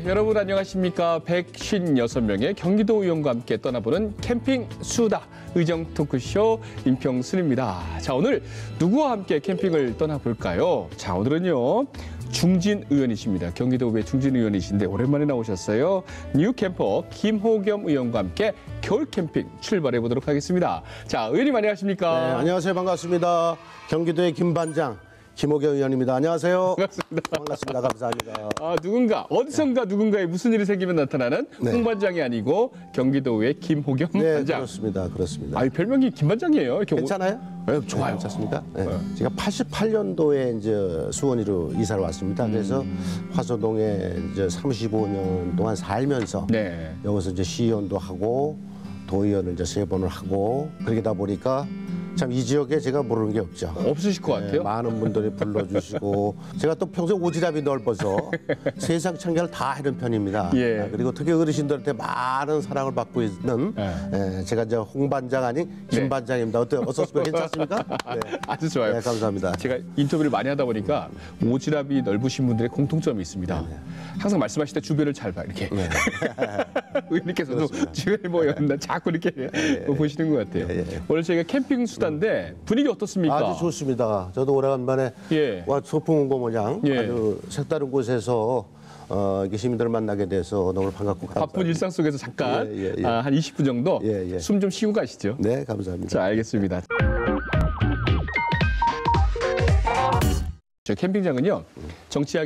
네, 여러분 안녕하십니까. 156명의 경기도 의원과 함께 떠나보는 캠핑 수다 의정 토크쇼 임평순입니다. 자, 오늘 누구와 함께 캠핑을 떠나볼까요? 자, 오늘은요. 중진 의원이십니다. 경기도의 중진 의원이신데 오랜만에 나오셨어요. 뉴캠퍼 김호겸 의원과 함께 겨울 캠핑 출발해 보도록 하겠습니다. 자, 의원님 안녕하십니까? 네, 안녕하세요. 반갑습니다. 경기도의 김반장 김호겸 의원입니다. 안녕하세요. 반갑습니다. 반갑습니다. 감사합니다. 아, 누군가 어디선가 누군가에 무슨 일이 생기면 나타나는 홍 반장이 아니고 경기도의 김호겸 네, 반장. 그렇습니다. 그렇습니다. 아, 별명이 김 반장이에요. 이렇게 괜찮아요? 네, 좋아요. 괜찮습니까? 네. 제가 88년도에 이제 수원으로 이사를 왔습니다. 그래서 화서동에 이제 35년 동안 살면서 네. 여기서 이제 시의원도 하고 도의원을 이제 3번을 하고 그러다 보니까 참 이 지역에 제가 모르는 게 없죠. 없으실 것 같아요. 네, 많은 분들이 불러주시고 제가 또 평소에 오지랖이 넓어서 세상 참견을 다 하는 편입니다. 예. 그리고 특히 어르신들한테 많은 사랑을 받고 있는 제가 이제 홍 반장 아닌 김 반장입니다. 어때요? 어떻습니까? 괜찮습니까? 네. 아주 좋아요. 네, 감사합니다. 제가 인터뷰를 많이 하다 보니까 오지랖이 넓으신 분들의 공통점이 있습니다. 항상 말씀하실 때 주변을 잘 봐, 이렇게. 네. 의원님께서도 주변에 뭐 였나 자꾸 이렇게 보시는 것 같아요. 오늘 저희가 캠핑 수다인데 분위기 어떻습니까? 아주 좋습니다. 저도 오래간만에 예. 와 소풍 온 거 모양 예. 아주 색다른 곳에서 이렇게 시민들을 만나게 돼서 너무 반갑고 감사합니다. 바쁜 일상 속에서 잠깐 예, 예. 한 20분 정도 예, 예. 숨 좀 쉬고 가시죠. 네, 감사합니다. 자, 알겠습니다. 저 캠핑장은요, 정치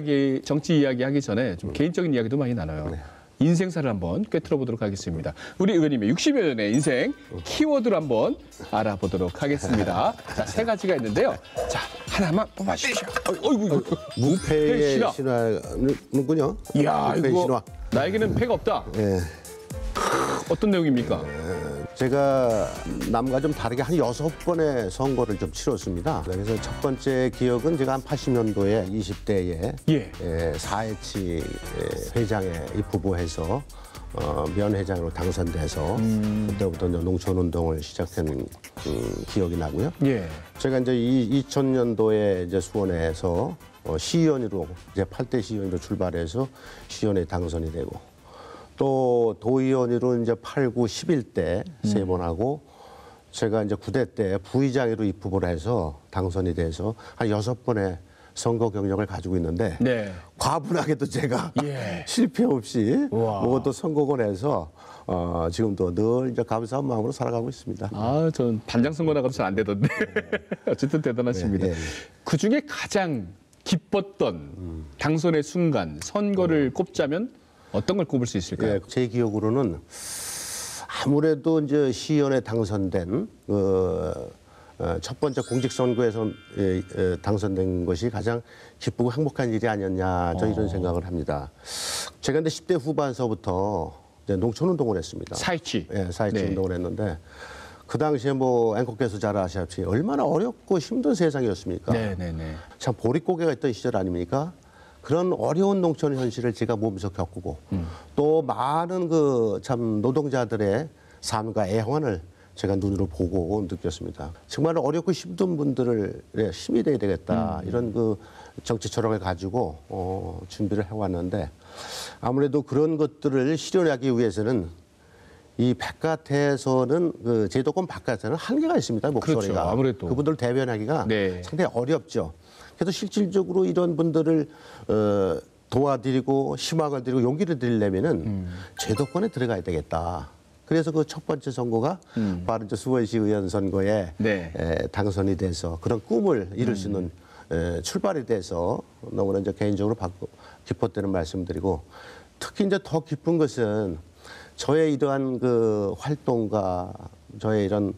이야기 하기 전에 좀 개인적인 이야기도 많이 나눠요. 인생사를 한번 꿰뚫어 보도록 하겠습니다. 우리 의원님의 60여 년의 인생 키워드를 한번 알아보도록 하겠습니다. 자, 3가지가 있는데요. 자, 하나만 뽑아주십시오. 어이구, 무패의 신화는군요. 이야, 무패의 이거 신화. 나에게는 패가 없다. 예. 어떤 내용입니까? 제가 남과 좀 다르게 한 6번의 선거를 좀 치렀습니다. 그래서 첫 번째 기억은 제가 한 80년도에 20대에 예. 4회치 회장에 입후보해서 면회장으로 당선돼서 그때부터 이제 농촌운동을 시작한 기억이 나고요. 예. 제가 이제 2000년도에 이제 수원에서 시의원으로 이제 8대 시의원으로 출발해서 시의원에 당선이 되고 또 도의원으로 이제 8, 9, 11대 3번 하고 제가 이제 9대 때 부의장으로 입후보를 해서 당선이 돼서 한 6번의 선거 경력을 가지고 있는데 네. 과분하게도 제가 예. 실패 없이 우와. 뭐또 선거권에서 지금도 늘 이제 감사한 마음으로 살아가고 있습니다. 아, 전 반장 선거 나가도 잘 안 되던데. 어쨌든 대단하십니다. 네, 네. 그중에 가장 기뻤던 당선의 순간, 선거를 꼽자면 어떤 걸 꼽을 수 있을까요? 예, 제 기억으로는 아무래도 이제 시의원에 당선된 첫 번째 공직선거에서 당선된 것이 가장 기쁘고 행복한 일이 아니었냐, 저 이런 생각을 합니다. 제가 근데 10대 후반서부터 이제 농촌운동을 했습니다. 사이치. 예, 사이치 네. 운동을 했는데 그 당시에 뭐 앵커께서 잘 아시다시피 얼마나 어렵고 힘든 세상이었습니까? 네네네. 참 보릿고개가 있던 시절 아닙니까? 그런 어려운 농촌 현실을 제가 몸소 겪고 또 많은 그 참 노동자들의 삶과 애환을 제가 눈으로 보고 느꼈습니다. 정말 어렵고 힘든 분들을 힘이 돼야 되겠다 이런 그 정치 철학을 가지고 준비를 해왔는데 아무래도 그런 것들을 실현하기 위해서는 이 바깥에서는 그 제도권 바깥에서는 한계가 있습니다. 목소리가. 그렇죠, 아무래도. 그분들을 대변하기가 네. 상당히 어렵죠. 그래서 실질적으로 이런 분들을 도와드리고 희망을 드리고 용기를 드리려면은 제도권에 들어가야 되겠다. 그래서 그 첫 번째 선거가 바로 이제 수원시 의원 선거에 네. 당선이 돼서 그런 꿈을 이룰 수 있는 출발이 돼서 너무나 이제 개인적으로 기뻤다는 말씀드리고 특히 이제 더 기쁜 것은 저의 이러한 그 활동과 저의 이런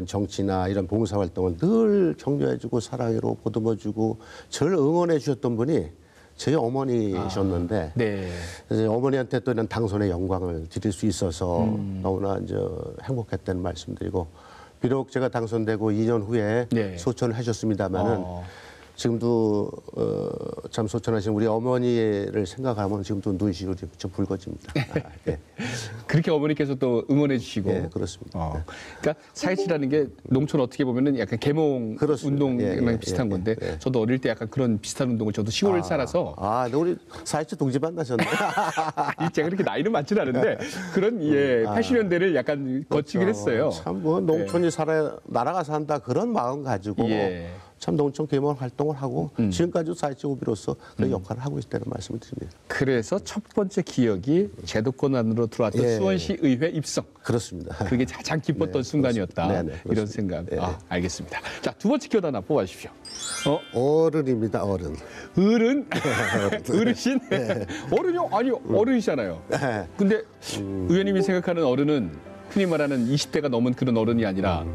정치나 이런 봉사 활동을 늘 격려해주고 사랑으로 보듬어주고 저를 응원해 주셨던 분이 저희 어머니셨는데 네. 그래서 어머니한테 또 이런 당선의 영광을 드릴 수 있어서 너무나 이제 행복했다는 말씀드리고 비록 제가 당선되고 2년 후에 네. 소천을 하셨습니다만은 지금도 참 소천하신 우리 어머니를 생각하면 지금도 눈시울이 좀 붉어집니다. 예. 그렇게 어머니께서 또 응원해 주시고. 예, 그렇습니다. 그러니까 사회치라는 게 농촌 어떻게 보면은 약간 계몽 그렇습니다. 운동이랑 예, 비슷한 예, 건데 예. 저도 어릴 때 약간 그런 비슷한 운동을 저도 시골 살아서 근데 우리 사회치 동지반 나셨네. 제가 그렇게 나이는 많지는 않은데 그런 80년대를 약간 거치긴 했어요. 참 뭐 농촌이 살아 나라가 산다 그런 마음 가지고 예. 참 농촌 계몽 활동을 하고 지금까지도 사회치 오비로서 그런 역할을 하고 있다는 말씀을 드립니다. 그래서 첫 번째 기억이 제도권 안으로 들어왔던 예. 수원시 의회 입성. 그렇습니다. 그게 가장 기뻤던 네, 순간이었다. 그렇습니다. 네, 네, 이런 그렇습니다. 생각. 알겠습니다. 자, 두 번째 키워드 하나 뽑아주십시오. 어른입니다, 어른. 어른? 어르신? 어른이요? 아니, 어른이잖아요. 네. 근데 의원님이 생각하는 어른은 흔히 말하는 20대가 넘은 그런 어른이 아니라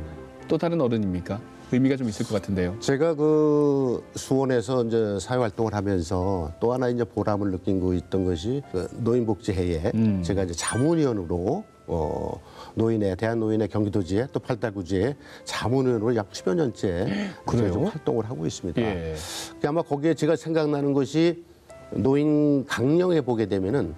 또 다른 어른입니까? 의미가 좀 있을 것 같은데요. 제가 그 수원에서 이제 사회 활동을 하면서 또 하나 이제 보람을 느끼고 있던 것이 그 노인복지회에 제가 이제 자문위원으로 노인의 대한노인의 경기도지회 또 팔달구지회 자문위원으로 약 10여 년째 그래요? 좀 활동을 하고 있습니다. 예. 아마 거기에 제가 생각나는 것이 노인 강령에 보게 되면은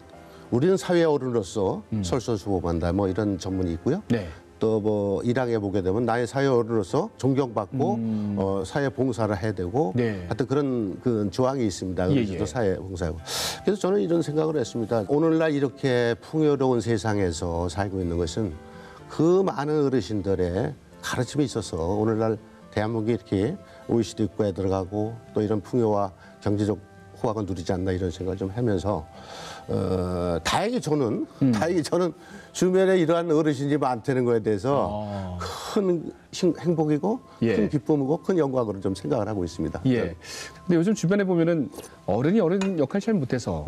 우리는 사회 어른으로서 솔선수범한다 뭐 이런 전문이 있고요. 네. 또 뭐 1항에 보게 되면 나의 사회 어른으로서 존경받고 사회 봉사를 해야 되고 네. 하여튼 그런 그 조항이 있습니다. 예, 어르신도 예. 사회 봉사하고. 그래서 저는 이런 생각을 했습니다. 오늘날 이렇게 풍요로운 세상에서 살고 있는 것은 그 많은 어르신들의 가르침이 있어서 오늘날 대한민국이 이렇게 OECD 국가에 들어가고 또 이런 풍요와 경제적 호황을 누리지 않나 이런 생각을 좀 하면서 다행히 저는 주변에 이러한 어르신이 많다는 거에 대해서 큰 행복이고 예. 큰 기쁨이고 큰 영광으로 좀 생각을 하고 있습니다. 예. 근데 요즘 주변에 보면은 어른이 어른 역할 잘 못해서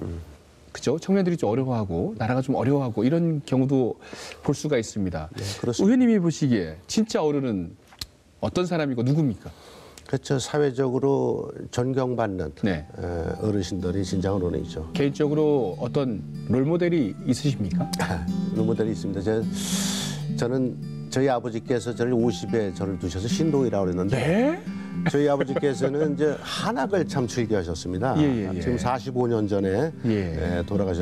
그죠? 청년들이 좀 어려워하고 나라가 좀 어려워하고 이런 경우도 볼 수가 있습니다. 그렇습니다. 의원님이 보시기에 진짜 어른은 어떤 사람이고 누굽니까? 그렇죠. 사회적으로 존경받는 네. 어르신들이 진짜 어른이죠. 개인적으로 어떤 롤 모델이 있으십니까? 이런 모델이 있습니다. 저는 저희 아버지께서 저를 50에 저를 두셔서 신동이라고 그랬는데 네? 저희 아버지께서는 이제 한학을 참 즐겨하셨습니다. 예. 지금 45년 전에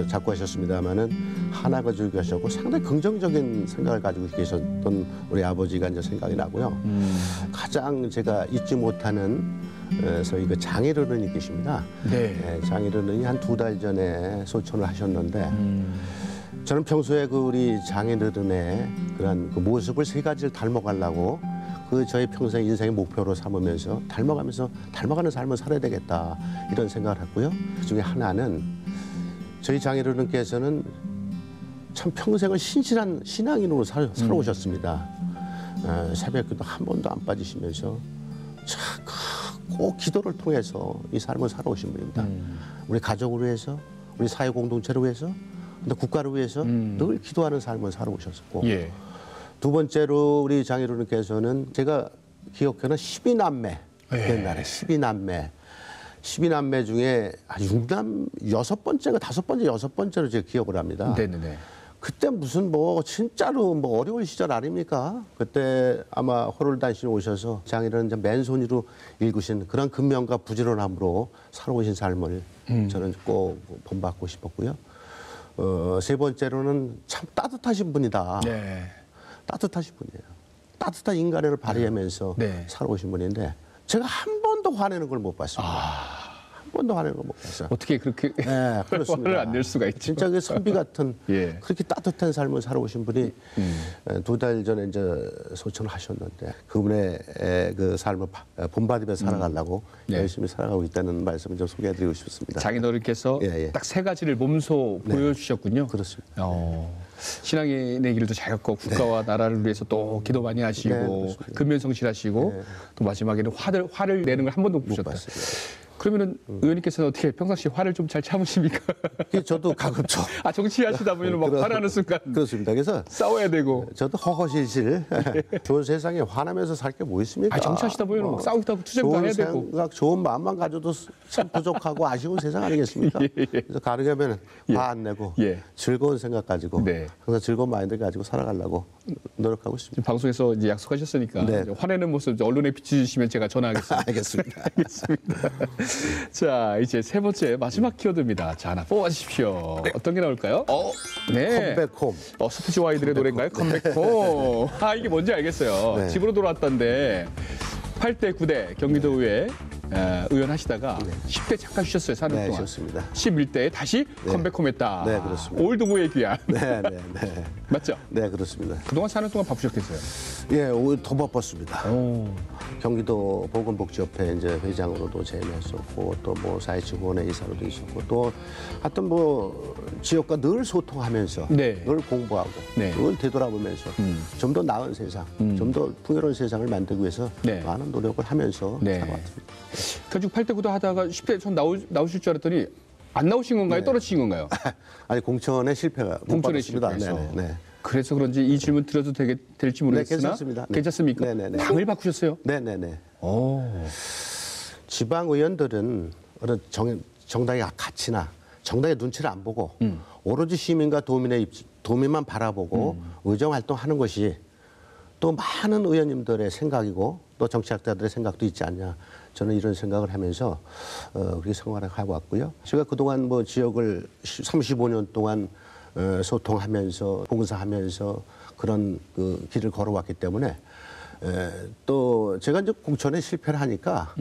작고하셨습니다만은 한학을 즐겨하셨고 상당히 긍정적인 생각을 가지고 계셨던 우리 아버지가 이제 생각이 나고요. 가장 제가 잊지 못하는 저희 그 장애어른이 계십니다. 네. 장애어른이 한 2달 전에 소천을 하셨는데 저는 평소에 그 우리 장애어른의 그런 그 모습을 3가지를 닮아가려고 그 저희 평생 인생의 목표로 삼으면서 닮아가는 삶을 살아야 되겠다 이런 생각을 했고요. 그중에 하나는 저희 장애어른께서는 참 평생을 신실한 신앙인으로 살아오셨습니다. 새벽기도 한 번도 안 빠지시면서 꼭 기도를 통해서 이 삶을 살아오신 분입니다. 우리 가족을 위해서, 우리 사회 공동체를 위해서, 또 국가를 위해서 늘 기도하는 삶을 살아오셨었고 예. 두 번째로 우리 장애어른께서는 제가 기억하는 12남매 옛날에 12남매 중에 한 6번째가 5번째로 제가 기억을 합니다. 네네네. 그때 무슨 뭐 진짜로 뭐 어려운 시절 아닙니까? 그때 아마 호롤단신이 오셔서 장애를 이제 맨손으로 일구신 그런 근면과 부지런함으로 살아오신 삶을 저는 꼭 본받고 싶었고요. 3번째로는 참 따뜻하신 분이다. 네. 따뜻하신 분이에요. 따뜻한 인간을 발휘하면서 네. 살아오신 분인데 제가 한 번도 화내는 걸 못 봤습니다. 한 번도 화내는 걸 못 봤어요. 어떻게 그렇게 네, 그렇습니다. 화를 안 낼 수가 있죠. 진짜 그 선비 같은 예. 그렇게 따뜻한 삶을 살아오신 분이 2달 전에 이제 소천을 하셨는데 그분의 그 삶을 본받으며 살아가려고 네. 열심히 살아가고 있다는 말씀을 좀 소개해드리고 싶습니다. 장인어른께서 예. 딱 3가지를 몸소 보여주셨군요. 그렇습니다. 신앙인의 길도 잘 걷고 국가와 나라를 위해서 또 기도 많이 하시고 그렇습니다. 근면성실하시고 또 마지막에는 화를 내는 걸 한 번도 못 보셨다. 봤습니다. 그러면은 의원님께서는 어떻게 평상시 화를 좀 잘 참으십니까? 저도 가끔 아, 정치하시다 보면 막 화나는 순간 그렇습니다. 그래서 싸워야 되고. 저도 허허실실 좋은 세상에 화나면서 살 게 뭐 있습니까? 아, 정치하시다 보면 막 싸우기도 하고 투쟁도 좋은 해야 되고. 생각, 좋은 마음만 가져도 참 부족하고 아쉬운 세상 아니겠습니까? 그래서 가능하면 화 안 내고 즐거운 생각 가지고 네. 항상 즐거운 마인드 가지고 살아가려고 노력하고 있습니다. 지금 방송에서 이제 약속하셨으니까 네. 이제 화내는 모습 이제 언론에 비춰주시면 제가 전화하겠습니다. 알겠습니다. 알겠습니다. 자, 이제 세 번째 마지막 키워드입니다. 자, 하나 뽑아주십시오. 어떤 게 나올까요? 네. 컴백홈. 스투디오 아이들의 노래인가요? 컴백홈. 아, 이게 뭔지 알겠어요. 네. 집으로 돌아왔던데 8대 9대 경기도의회 의원 하시다가 10대 잠깐 쉬셨어요. 사는 네, 동안. 좋습니다. 11대에 다시 컴백홈했다. 네, 그렇습니다. 올드보이의 귀환. 네, 네, 네. 맞죠? 네, 그렇습니다. 그동안 사는 동안 바쁘셨겠어요? 예, 오히려 더 바빴습니다. 오. 경기도 보건복지협회 이제 회장으로도 재임했었고 또 뭐 사회치원회 이사로도 있었고 또 하여튼 뭐 지역과 늘 소통하면서 네. 늘 공부하고 네. 늘 되돌아보면서 좀 더 나은 세상, 좀 더 풍요로운 세상을 만들기 위해서 네. 많은 노력을 하면서 네. 살아왔습니다. 그래가지고 8대 9대 하다가 10대 전 나오실 줄 알았더니 안 나오신 건가요? 떨어지신 건가요? 아니 공천에 실패가 못 공천에 받았습니다. 실패해서. 네, 네. 그래서 그런지 이 질문 드려도 될지 모르겠으나 괜찮습니다. 네. 괜찮습니까? 네, 네, 네. 당을 바꾸셨어요? 네, 네, 네. 오. 지방 의원들은 어떤 정당의 가치나 정당의 눈치를 안 보고 오로지 시민과 도민만 바라보고 의정 활동하는 것이 또 많은 의원님들의 생각이고 또 정치학자들의 생각도 있지 않냐. 저는 이런 생각을 하면서 그렇게 생활을 하고 왔고요. 제가 그동안 뭐 지역을 35년 동안 소통하면서 봉사하면서 그런 그 길을 걸어왔기 때문에 또 제가 이제 공천에 실패를 하니까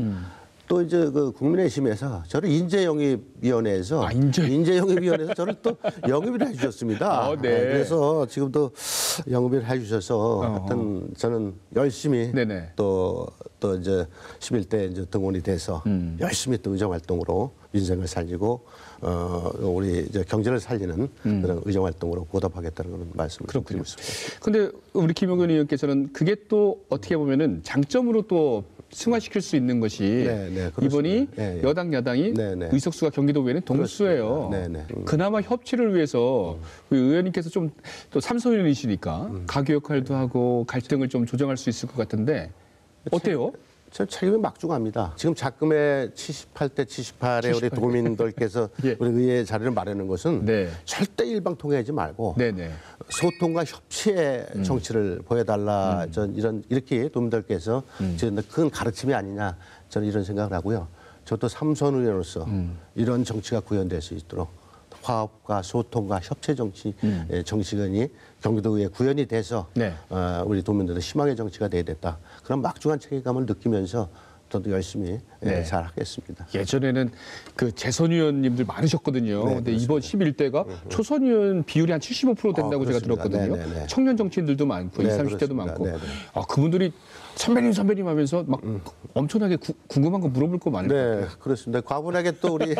또 이제 그 국민의힘에서 저를 인재영입위원회에서 인재영입위원회에서 저를 또 영입을 해주셨습니다. 네. 그래서 지금도 영입을 해주셔서 하여튼 저는 열심히 네네. 또 이제 11대 이제 등원이 돼서 열심히 또 의정 활동으로 민생을 살리고 우리 이제 경제를 살리는 그런 의정 활동으로 보답하겠다는 그런 말씀을 드리고 있습니다. 근데 우리 김용근 의원께서는 그게 또 어떻게 보면은 장점으로 또 승화시킬 수 있는 것이 네, 이번이 네, 네. 여당 야당이 네, 네. 의석수가 경기도의회는 동수예요. 네, 네. 그나마 협치를 위해서 우리 의원님께서 좀 또 삼선의원이시니까 가교 역할도 하고 갈등을 좀 조정할 수 있을 것 같은데 어때요? 저 책임이 막중합니다. 지금 작금의 78대 78의 우리 도민들께서 예. 우리 의회 자리를 마련한 것은 네. 절대 일방통행하지 말고 네네. 소통과 협치의 정치를 보여달라. 전 이렇게 도민들께서 저는 큰 가르침이 아니냐. 저는 이런 생각을 하고요. 저도 삼선 의원으로서 이런 정치가 구현될 수 있도록 화합과 소통과 협치 정치 정치권이 경기도에 구현이 돼서 네. 우리 도민들의 희망의 정치가 돼야 됐다. 그런 막중한 책임감을 느끼면서 저도 열심히 잘 하겠습니다. 예전에는 그 재선 의원님들 많으셨거든요. 네, 근데 이번 11대가 초선 의원 비율이 한 75% 된다고 제가 그렇습니다. 들었거든요. 네, 네, 네. 청년 정치인들도 많고 네, 20, 30대도 그렇습니다. 많고. 네, 네. 그분들이 선배님 하면서 막 엄청나게 궁금한 거 물어볼 거 많을 것 같아요. 네, 그렇습니다. 과분하게 또 우리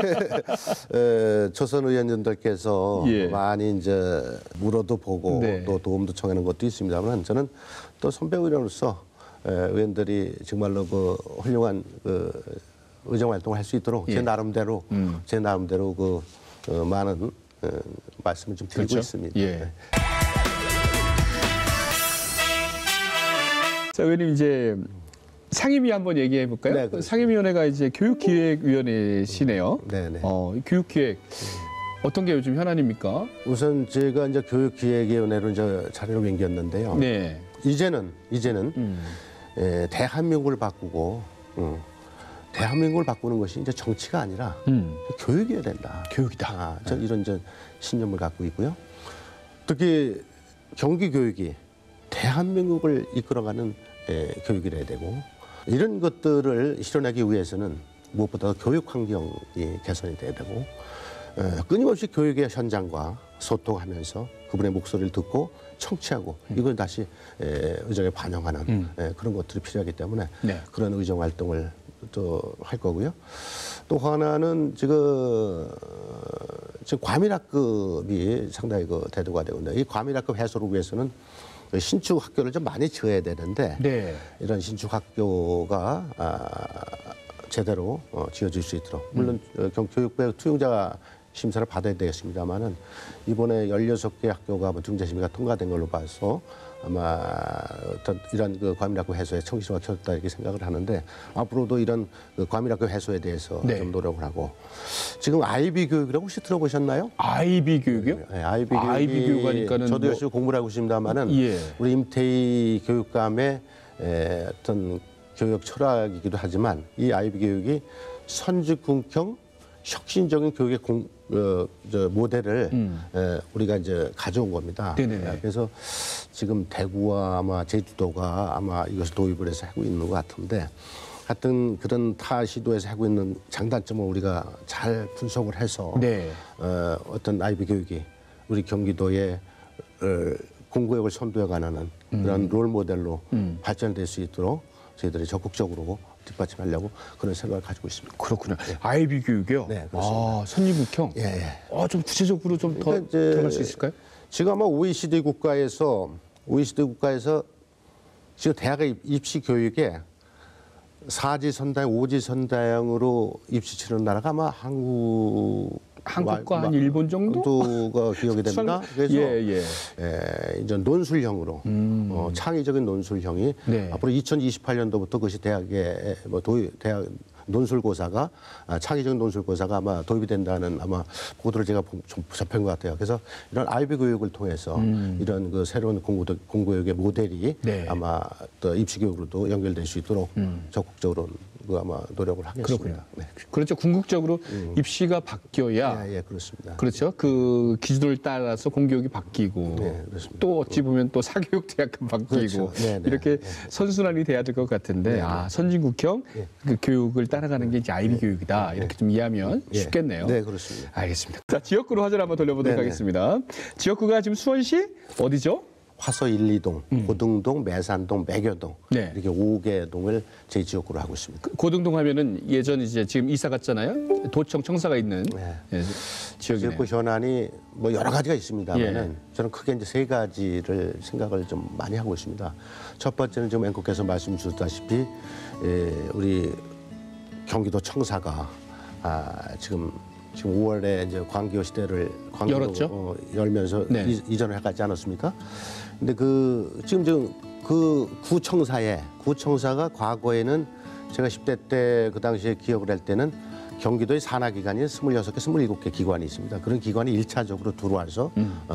초선 의원님들께서 예. 많이 이제 물어도 보고 네. 또 도움도 청하는 것도 있습니다만 저는 또 선배 의원으로서 의원들이 정말로 그 훌륭한 그 의정 활동을 할 수 있도록 예. 제 나름대로 그 많은 말씀을 좀 드리고 그렇죠? 있습니다. 예. 네. 자, 의원님 이제 상임위 한번 얘기해 볼까요? 네, 그렇습니다. 상임위원회가 이제 교육기획위원회시네요. 네, 네. 교육기획 어떤 게 요즘 현안입니까? 우선 제가 이제 교육기획위원회로 이제 자리를 옮겼는데요. 네. 이제는 대한민국을 바꾸고 대한민국을 바꾸는 것이 이제 정치가 아니라 교육이어야 된다. 교육이다. 전 이런 신념을 갖고 있고요. 특히 경기 교육이 대한민국을 이끌어가는 교육이라야 되고 이런 것들을 실현하기 위해서는 무엇보다 교육 환경이 개선이 돼야 되고 끊임없이 교육의 현장과 소통하면서 그분의 목소리를 듣고 청취하고 이걸 다시 의정에 반영하는 그런 것들이 필요하기 때문에 네. 그런 의정 활동을 또 할 거고요. 또 하나는 지금 과밀학급이 상당히 그 대두가 되고 있는데 이 과밀학급 해소를 위해서는 신축 학교를 좀 많이 지어야 되는데 네. 이런 신축 학교가 제대로 지어질 수 있도록 물론 교육부의 투용자 심사를 받아야 되겠습니다만은 이번에 16개 학교가 중재심의가 통과된 걸로 봐서 아마 어떤 이런 그 과밀학교 해소에 청실화 켰다 이렇게 생각을 하는데 앞으로도 이런 그 과밀학교 해소에 대해서 네. 좀 노력을 하고 지금 아이비 교육이라고 혹시 들어보셨나요? 아이비 교육이요? 네, 아이비 교육이 아이비 교육 하니까는 저도 뭐- 열심히 공부를 하고 있습니다만은 예. 우리 임태희 교육감의 어떤 교육 철학이기도 하지만 이 아이비 교육이 선진국형 혁신적인 교육의 모델을 우리가 이제 가져온 겁니다. 네네네. 그래서 지금 대구와 아마 제주도가 아마 이것을 도입을 해서 하고 있는 것 같은데 하여튼 그런 타 시도에서 하고 있는 장단점을 우리가 잘 분석을 해서 네. 어떤 아이비 교육이 우리 경기도의 공교육을 선도해 가는 그런 롤 모델로 발전될 수 있도록 저희들이 적극적으로 뒷받침하려고 그런 생각을 가지고 있습니다. 그렇군요. 아이비 교육이요? 네, 그렇습니다. 아, 선진국형? 예, 예. 좀 구체적으로 좀 더 그러니까 이제 들어갈 수 있을까요? 지금 아마 OECD 국가에서 지금 대학 입시 교육에 4지 선다형, 5지 선다형으로 입시 치르는 나라가 아마 한국과 한 일본 정도가 기억이 됩니다. 그래서 예. 이제 논술형으로 창의적인 논술형이 네. 앞으로 2028년도부터 그것이 대학에 대학 논술고사가 창의적인 논술고사가 아마 도입이 된다는 아마 보도를 제가 좀 접한 것 같아요. 그래서 이런 아이비 교육을 통해서 이런 그 새로운 공교육의 모델이 네. 아마 또 입시 교육으로도 연결될 수 있도록 적극적으로 그 아마 노력을 하겠습니다. 그렇군요. 네. 그렇죠. 궁극적으로 입시가 바뀌어야 예, 그렇습니다. 그렇죠. 그 기준을 따라서 공교육이 바뀌고 네, 그렇습니다. 또 어찌 보면 또 사교육 대학은 바뀌고 그렇죠. 네, 네, 이렇게 네. 선순환이 돼야 될 것 같은데 선진국형 그 교육을 따라가는 게 이제 아이비 교육이다 이렇게 좀 이해하면 예. 쉽겠네요. 네, 그렇습니다. 알겠습니다. 자, 지역구로 화제를 한번 돌려보도록 네네. 하겠습니다. 지역구가 지금 수원시 어디죠? 화서 1, 2동, 고등동, 매산동, 매교동 네. 이렇게 5개 동을 제 지역구로 하고 있습니다. 고등동 하면은 예전 이제 지금 이사 갔잖아요. 도청 청사가 있는 네. 지역이네요. 지역구 현안이 뭐 여러 가지가 있습니다만은 예. 저는 크게 이제 세 가지를 생각을 좀 많이 하고 있습니다. 첫 번째는 지금 앵커께서 말씀 주셨다시피 우리 경기도 청사가 지금 5월에 이제 광기호 시대를 열었죠? 열면서 네. 이전을 해가지 않았습니까? 근데 지금 그 구청사가 과거에는 제가 10대 때 그 당시에 기억을 할 때는 경기도의 산하기관이 26개, 27개 기관이 있습니다. 그런 기관이 1차적으로 들어와서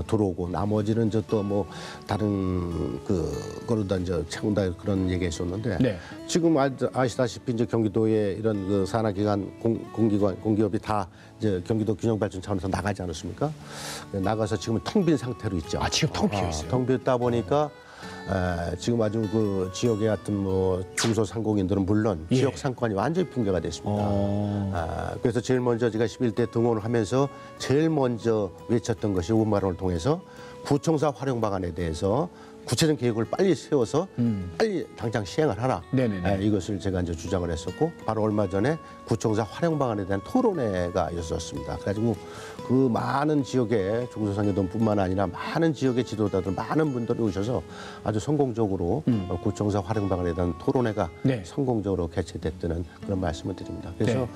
들어오고 나머지는 또 뭐 다른 그거로다 이제 채운다 그런 얘기가 있었는데 네. 지금 아시다시피 이제 경기도의 이런 그 산하기관 공기업이 다 이제 경기도 균형발전 차원에서 나가지 않았습니까? 나가서 지금 텅 빈 상태로 있죠. 지금 텅 비어 있어요. 텅 비었다 보니까 지금 아주 그 지역의 같은 뭐 중소상공인들은 물론 예. 지역 상권이 완전히 붕괴가 됐습니다. 그래서 제일 먼저 제가 11대 등원을 하면서 제일 먼저 외쳤던 것이 우마론을 통해서 구청사 활용 방안에 대해서 구체적인 계획을 빨리 세워서 빨리 당장 시행을 하라. 네네네. 이것을 제가 이제 주장을 했었고 바로 얼마 전에 구청사 활용 방안에 대한 토론회가 있었습니다. 그래가지고 그 많은 지역의 중소상인들뿐만 아니라 많은 지역의 지도자들 많은 분들이 오셔서 아주 성공적으로 구청사 활용 방안에 대한 토론회가 네. 성공적으로 개최됐다는 그런 말씀을 드립니다. 그래서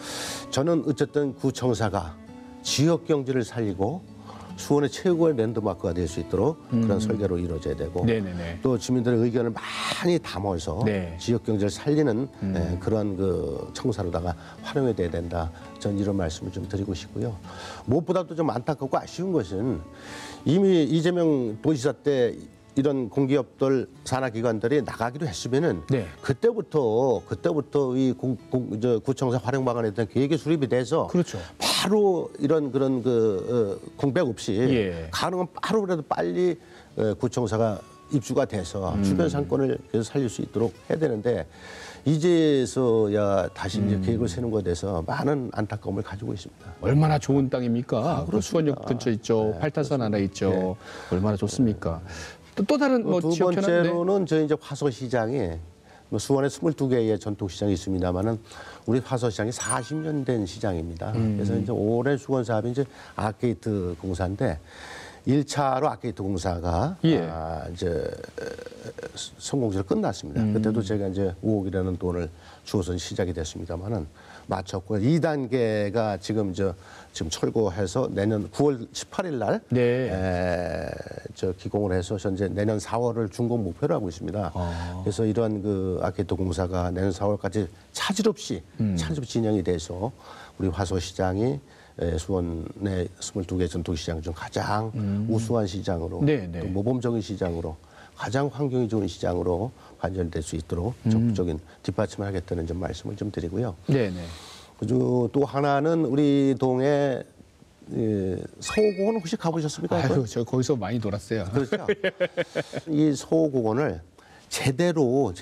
저는 어쨌든 구청사가 지역 경제를 살리고 수원의 최고의 랜드마크가 될 수 있도록 그런 설계로 이루어져야 되고 네네네. 또 주민들의 의견을 많이 담아서 네. 지역 경제를 살리는 그런 그 청사로다가 활용이 돼야 된다. 전 이런 말씀을 좀 드리고 싶고요. 무엇보다도 좀 안타깝고 아쉬운 것은 이미 이재명 도지사 때 이런 공기업들 산하기관들이 나가기로 했으면은 네. 그때부터 이 구청사 활용 방안에 대한 계획이 수립이 돼서 그렇죠. 바로 이런 그런 공백 없이 예. 가능한 바로라도 빨리 구청사가 입주가 돼서 주변 상권을 계속 살릴 수 있도록 해야 되는데 이제서야 다시 이제 계획을 세는 것에 대해서 많은 안타까움을 가지고 있습니다. 얼마나 좋은 땅입니까? 그 그렇습니다. 수원역 근처 있죠. 팔타산 하나 있죠. 얼마나 좋습니까? 또 다른 뭐 두 지역 현안? 번째로는 저희 이제 화서시장에 뭐 수원에 22개의 전통시장이 있습니다만은 우리 화서시장이 40년 된 시장입니다. 그래서 이제 올해 수건 사업이 이제 아케이트 공사인데 1차로 아케이트 공사가 예. 이제 성공적으로 끝났습니다. 그때도 제가 이제 5억이라는 돈을 주어서 시작이 됐습니다만은 마쳤고 2단계가 지금 철거해서 내년 9월 18일 날 기공을 해서 현재 내년 4월을 준공 목표로 하고 있습니다. 그래서 이러한 그 아케이드 공사가 내년 4월까지 차질 없이 진행이 돼서 우리 화서시장이 수원의 22개 전통시장 중 가장 우수한 시장으로 또 모범적인 시장으로 가장 환경이 좋은 시장으로 발전될 수 있도록 적극적인 뒷받침을 하겠다는 점 말씀을 좀 드리고요. 그리고 또 하나는 우리 동에 서호공원 혹시 가보셨습니까? 아유, 저 거기서 많이 놀았어요. 그렇죠. 이 서호공원을 제대로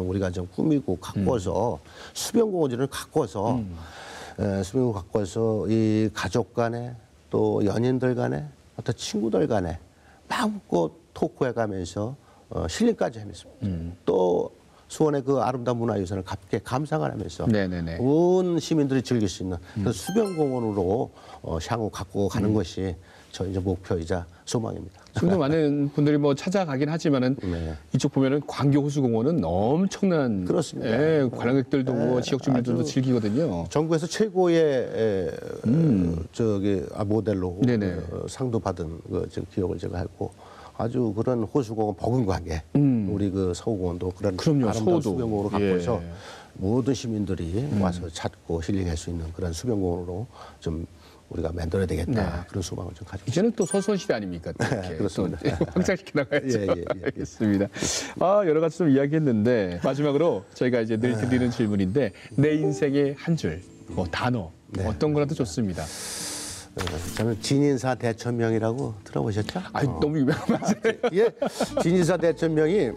우리가 좀 꾸미고 가꿔서 수변공원을 가꿔서 이 가족 간에 또 연인들 간에 또 친구들 간에 마음껏 토크해가면서 힐링까지 하면서 또 수원의 그 아름다운 문화유산을 함께 감상을 하면서 온 시민들이 즐길 수 있는 그 수변공원으로 향후 갖고 가는 것이 저희 이제 목표이자 소망입니다. 지금도 많은 분들이 뭐 찾아가긴 하지만은 이쪽 보면은 광교호수공원은 엄청난 그렇습니다. 관광객들도 뭐 지역 주민들도 즐기거든요. 전국에서 최고의 모델로 상도 받은 기억을 제가 했고 아주 그런 호수공원 버금가게 우리 그 서호공원도 그런 아름다운 수변공원으로 갖고서 모든 시민들이 와서 찾고 힐링할 수 있는 그런 수변공원으로 좀 우리가 만들어야 되겠다 그런 소망을 좀 가지고 이제는 또 서수원시대 아닙니까? 그렇습니다. 확장시켜 나가야죠. 알겠습니다. 여러 가지 좀 이야기했는데 마지막으로 저희가 이제 늘 드리는 질문인데 내 인생의 한 줄, 뭐 단어 어떤 거라도 좋습니다. 저는 진인사 대천명이라고 들어보셨죠? 너무 유명한 말이에요. 진인사 대천명이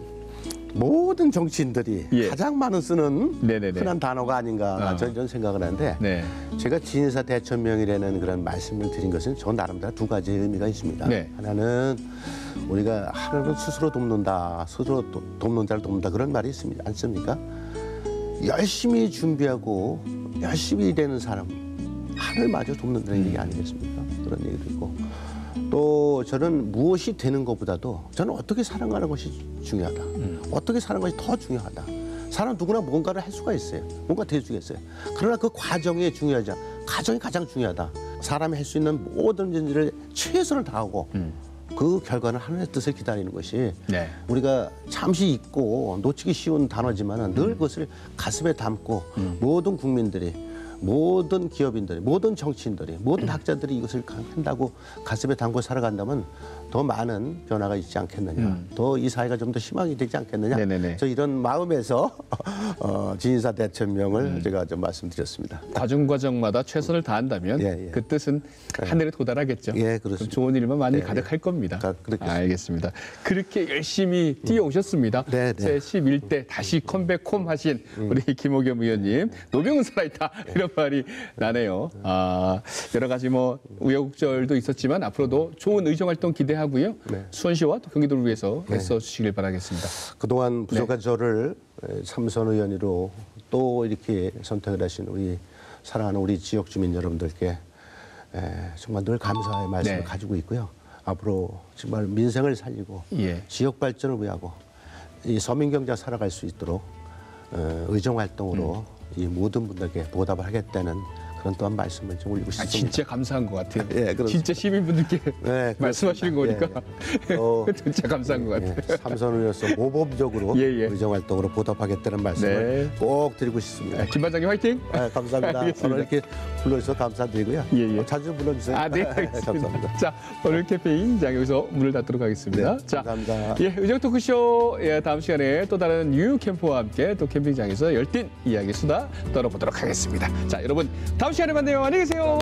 모든 정치인들이 가장 많은 쓰는 흔한 단어가 아닌가 저는 생각을 하는데 제가 진인사 대천명이라는 그런 말씀을 드린 것은 저 나름대로 두 가지 의미가 있습니다. 하나는 우리가 하나는 스스로 돕는다, 스스로 돕는 자를 돕는다 그런 말이 있습니다. 않습니까? 열심히 준비하고 열심히 일하는 사람 하늘마저 돕는다는 얘기 아니겠습니까? 그런 얘기도 있고 또 저는 무엇이 되는 것보다도 저는 어떻게 살아가는 것이 중요하다. 어떻게 사는 것이 더 중요하다. 사람 누구나 뭔가를 할 수가 있어요. 뭔가 될 수가 있어요. 그러나 그 과정이 중요하지 않아. 과정이 가장 중요하다. 사람이 할 수 있는 모든 일을 최선을 다하고 그 결과는 하나님의 뜻을 기다리는 것이 우리가 잠시 잊고 놓치기 쉬운 단어지만 늘 그것을 가슴에 담고 모든 국민들이 모든 기업인들이, 모든 정치인들이, 모든 학자들이 이것을 한다고 가슴에 담고 살아간다면 더 많은 변화가 있지 않겠느냐. 더 이 사회가 좀 더 희망이 되지 않겠느냐. 저 이런 마음에서 진인사 대천명을 제가 좀 말씀드렸습니다. 과정마다 최선을 다한다면 그 뜻은 하늘에 도달하겠죠. 그럼 좋은 일만 많이 가득할 겁니다. 알겠습니다. 그렇게 열심히 뛰어오셨습니다. 제 11대 다시 컴백홈 하신 우리 김호겸 의원님, 노병은 살아있다 이런 말이 나네요. 여러 가지 뭐 우여곡절도 있었지만 앞으로도 좋은 의정활동 기대하고요. 수원시와 또 경기도를 위해서 애써 주시길 바라겠습니다. 그동안 부족한 저를 삼선 의원으로 또 이렇게 선택을 하신 우리 사랑하는 우리 지역 주민 여러분들께 정말 늘 감사의 말씀을 가지고 있고요. 앞으로 정말 민생을 살리고 지역 발전을 위하고 이 서민 경제가 살아갈 수 있도록 의정활동으로 이 모든 분들께 보답을 하겠다는 그런 또한 말씀을 좀 올리고 싶습니다. 진짜 감사한 것 같아요. 진짜 시민분들께 말씀하시는 거니까 진짜 감사한 것 같아요. 삼선으로서 모범적으로 의정활동으로 보답하겠다는 말씀을 꼭 드리고 싶습니다. 김 반장님 화이팅! 감사합니다. 오늘 이렇게 불러주셔서 감사드리고요. 자주 불러주세요. 알겠습니다. 감사합니다. 자, 오늘 캠페인 여기서 문을 닫도록 하겠습니다. 자, 감사합니다. 의정 토크쇼 다음 시간에 또 다른 뉴 캠프와 함께 또 캠핑장에서 열띤 이야기 수다 떨어보도록 하겠습니다. 자, 여러분 다음 시간에 만나요. 안녕히 계세요.